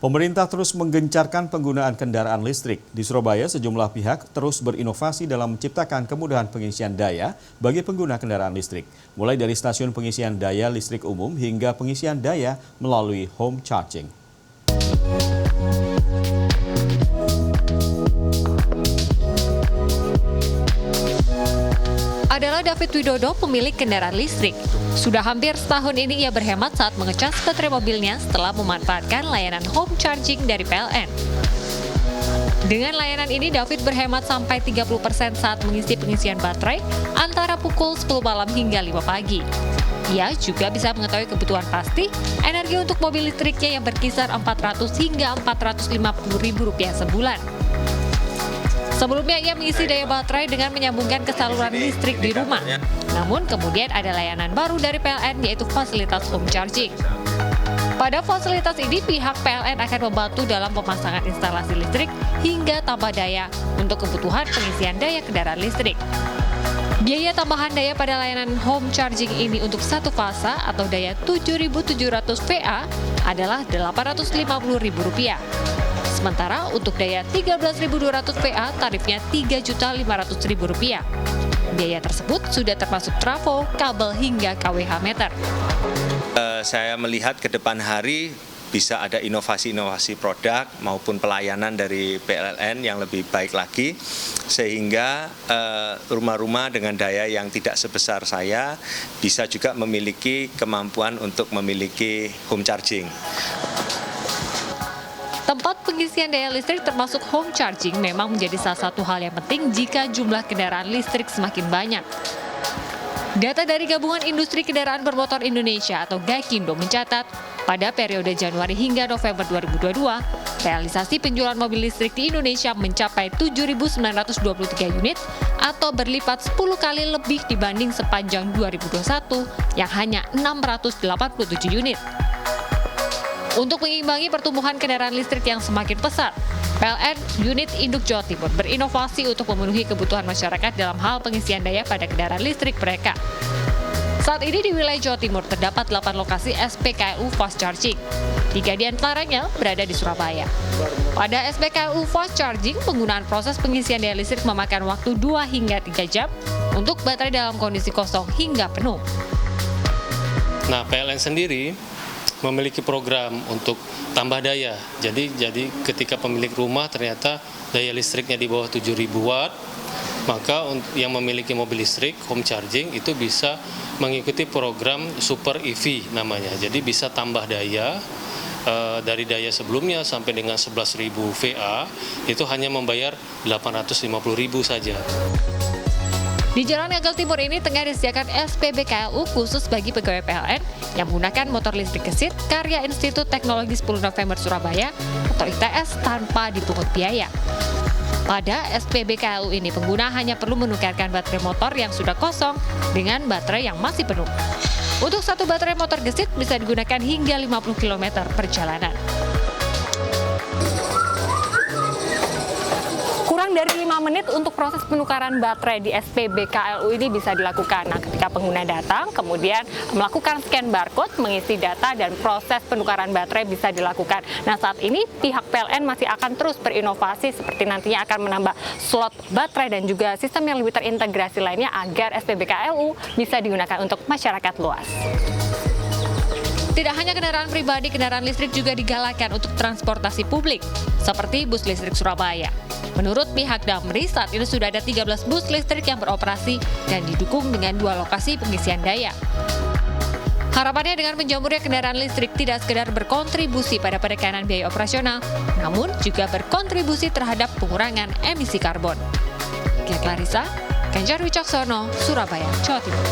Pemerintah terus menggencarkan penggunaan kendaraan listrik. Di Surabaya, sejumlah pihak terus berinovasi dalam menciptakan kemudahan pengisian daya bagi pengguna kendaraan listrik. Mulai dari stasiun pengisian daya listrik umum hingga pengisian daya melalui home charging. Adalah David Widodo, pemilik kendaraan listrik. Sudah hampir setahun ini ia berhemat saat mengecas baterai mobilnya setelah memanfaatkan layanan home charging dari PLN. Dengan layanan ini, David berhemat sampai 30% saat mengisi pengisian baterai antara pukul 10 malam hingga 5 pagi. Ia juga bisa mengetahui kebutuhan pasti energi untuk mobil listriknya yang berkisar 400 hingga 450 ribu rupiah sebulan. Sebelumnya ia mengisi daya baterai dengan menyambungkan ke saluran listrik di rumah. Namun kemudian ada layanan baru dari PLN yaitu fasilitas home charging. Pada fasilitas ini pihak PLN akan membantu dalam pemasangan instalasi listrik hingga tambah daya untuk kebutuhan pengisian daya kendaraan listrik. Biaya tambahan daya pada layanan home charging ini untuk satu fasa atau daya 7.700 VA adalah Rp850.000. Sementara untuk daya 13.200 VA tarifnya Rp3.500.000. Biaya tersebut sudah termasuk trafo, kabel hingga KWH meter. Saya melihat ke depan hari bisa ada inovasi-inovasi produk maupun pelayanan dari PLN yang lebih baik lagi sehingga rumah-rumah dengan daya yang tidak sebesar saya bisa juga memiliki kemampuan untuk memiliki home charging. Tempat pengisian daya listrik termasuk home charging memang menjadi salah satu hal yang penting jika jumlah kendaraan listrik semakin banyak. Data dari Gabungan Industri Kendaraan Bermotor Indonesia atau GAIKINDO mencatat, pada periode Januari hingga November 2022, realisasi penjualan mobil listrik di Indonesia mencapai 7.923 unit atau berlipat 10 kali lebih dibanding sepanjang 2021 yang hanya 687 unit. Untuk mengimbangi pertumbuhan kendaraan listrik yang semakin pesat, PLN Unit Induk Jawa Timur berinovasi untuk memenuhi kebutuhan masyarakat dalam hal pengisian daya pada kendaraan listrik mereka. Saat ini di wilayah Jawa Timur terdapat 8 lokasi SPKLU Fast Charging. 3 di antaranya berada di Surabaya. Pada SPKLU Fast Charging, penggunaan proses pengisian daya listrik memakan waktu 2 hingga 3 jam untuk baterai dalam kondisi kosong hingga penuh. Nah, PLN sendiri memiliki program untuk tambah daya. Jadi ketika pemilik rumah ternyata daya listriknya di bawah 7.000 watt, maka yang memiliki mobil listrik home charging itu bisa mengikuti program Super EV namanya. Jadi bisa tambah daya dari daya sebelumnya sampai dengan 11.000 VA itu hanya membayar 850.000 saja. Di Jalan Gagal Timur ini tengah disediakan SPBKLU khusus bagi pegawai PLN yang menggunakan motor listrik gesit karya Institut Teknologi 10 November Surabaya atau ITS tanpa dipungut biaya. Pada SPBKLU ini pengguna hanya perlu menukarkan baterai motor yang sudah kosong dengan baterai yang masih penuh. Untuk satu baterai motor gesit bisa digunakan hingga 50 km perjalanan. Dari 5 menit untuk proses penukaran baterai di SPBKLU ini bisa dilakukan. Nah, ketika pengguna datang, kemudian melakukan scan barcode, mengisi data, dan proses penukaran baterai bisa dilakukan. Nah, saat ini pihak PLN masih akan terus berinovasi seperti nantinya akan menambah slot baterai dan juga sistem yang lebih terintegrasi lainnya agar SPBKLU bisa digunakan untuk masyarakat luas. Tidak hanya kendaraan pribadi, kendaraan listrik juga digalakkan untuk transportasi publik, seperti bus listrik Surabaya. Menurut pihak Damri, saat ini sudah ada 13 bus listrik yang beroperasi dan didukung dengan 2 lokasi pengisian daya. Harapannya dengan menjamurnya kendaraan listrik tidak sekedar berkontribusi pada penekanan biaya operasional, namun juga berkontribusi terhadap pengurangan emisi karbon. Gia Clarissa, Ganjar Wicaksono, Surabaya, Jawa Timur.